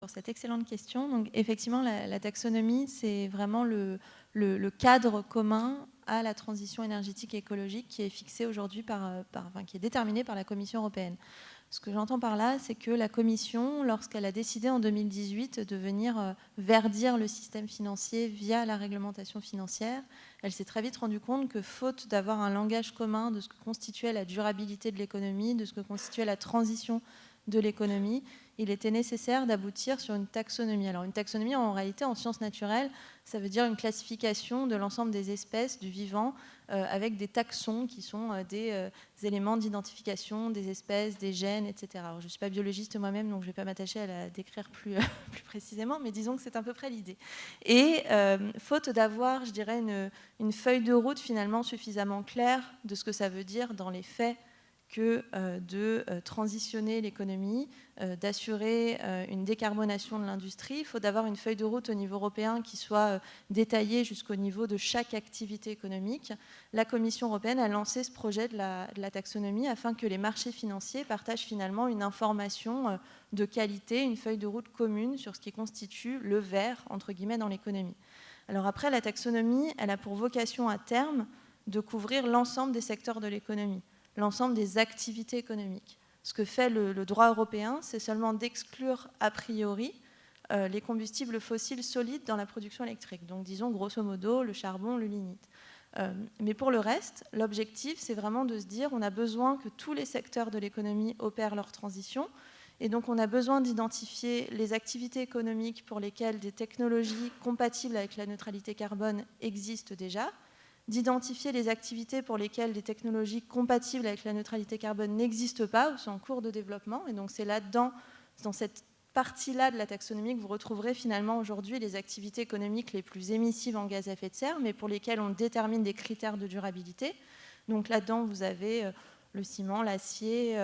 Pour cette excellente question. Donc, effectivement, la taxonomie, c'est vraiment le cadre commun à la transition énergétique et écologique qui est fixé aujourd'hui qui est déterminé par la Commission européenne. Ce que j'entends par là, c'est que la Commission, lorsqu'elle a décidé en 2018 de venir verdir le système financier via la réglementation financière, elle s'est très vite rendue compte que, faute d'avoir un langage commun de ce que constituait la durabilité de l'économie, de ce que constituait la transition de l'économie, il était nécessaire d'aboutir sur une taxonomie. Alors une taxonomie, en réalité, en sciences naturelles, ça veut dire une classification de l'ensemble des espèces du vivant avec des taxons qui sont des éléments d'identification des espèces, des gènes, etc. Alors je ne suis pas biologiste moi-même, donc je ne vais pas m'attacher à la décrire plus précisément, mais disons que c'est à peu près l'idée. Et faute d'avoir, je dirais, une feuille de route finalement suffisamment claire de ce que ça veut dire dans les faits, que de transitionner l'économie, d'assurer une décarbonation de l'industrie. Il faut d'avoir une feuille de route au niveau européen qui soit détaillée jusqu'au niveau de chaque activité économique. La Commission européenne a lancé ce projet de la taxonomie afin que les marchés financiers partagent finalement une information de qualité, une feuille de route commune sur ce qui constitue le vert, entre guillemets, dans l'économie. Alors après, la taxonomie, elle a pour vocation à terme de couvrir l'ensemble des secteurs de l'économie, l'ensemble des activités économiques. Ce que fait le droit européen, c'est seulement d'exclure a priori les combustibles fossiles solides dans la production électrique. Donc disons grosso modo le charbon, le lignite. Mais pour le reste, l'objectif, c'est vraiment de se dire on a besoin que tous les secteurs de l'économie opèrent leur transition. Et donc on a besoin d'identifier les activités économiques pour lesquelles des technologies compatibles avec la neutralité carbone existent déjà, d'identifier les activités pour lesquelles des technologies compatibles avec la neutralité carbone n'existent pas ou sont en cours de développement. Et donc c'est là-dedans, dans cette partie-là de la taxonomie, que vous retrouverez finalement aujourd'hui les activités économiques les plus émissives en gaz à effet de serre, mais pour lesquelles on détermine des critères de durabilité. Donc là-dedans, vous avez le ciment, l'acier,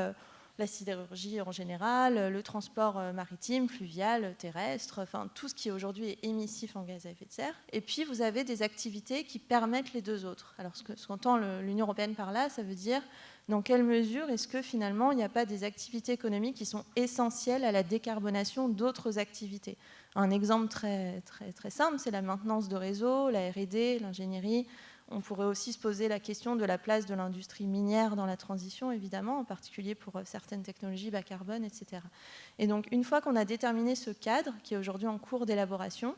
la sidérurgie en général, le transport maritime, fluvial, terrestre, enfin tout ce qui aujourd'hui est émissif en gaz à effet de serre. Et puis vous avez des activités qui permettent les deux autres. Alors ce qu'entend l'Union européenne par là, ça veut dire dans quelle mesure est-ce que finalement il n'y a pas des activités économiques qui sont essentielles à la décarbonation d'autres activités. Un exemple très simple, c'est la maintenance de réseau, la R&D, l'ingénierie. On pourrait aussi se poser la question de la place de l'industrie minière dans la transition, évidemment, en particulier pour certaines technologies bas carbone, etc. Et donc, une fois qu'on a déterminé ce cadre, qui est aujourd'hui en cours d'élaboration,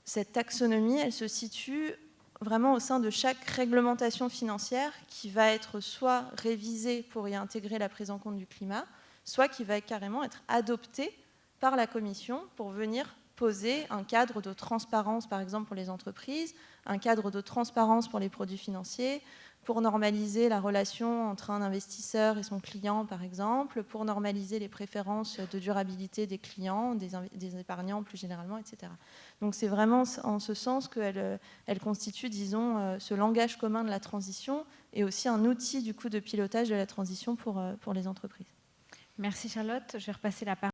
cette taxonomie, elle se situe vraiment au sein de chaque réglementation financière qui va être soit révisée pour y intégrer la prise en compte du climat, soit qui va carrément être adoptée par la Commission pour venir poser un cadre de transparence, par exemple, pour les entreprises, un cadre de transparence pour les produits financiers, pour normaliser la relation entre un investisseur et son client, par exemple, pour normaliser les préférences de durabilité des clients, des épargnants plus généralement, etc. Donc c'est vraiment en ce sens qu'elle constitue, disons, ce langage commun de la transition et aussi un outil du coup de pilotage de la transition pour les entreprises. Merci Charlotte. Je vais repasser la parole.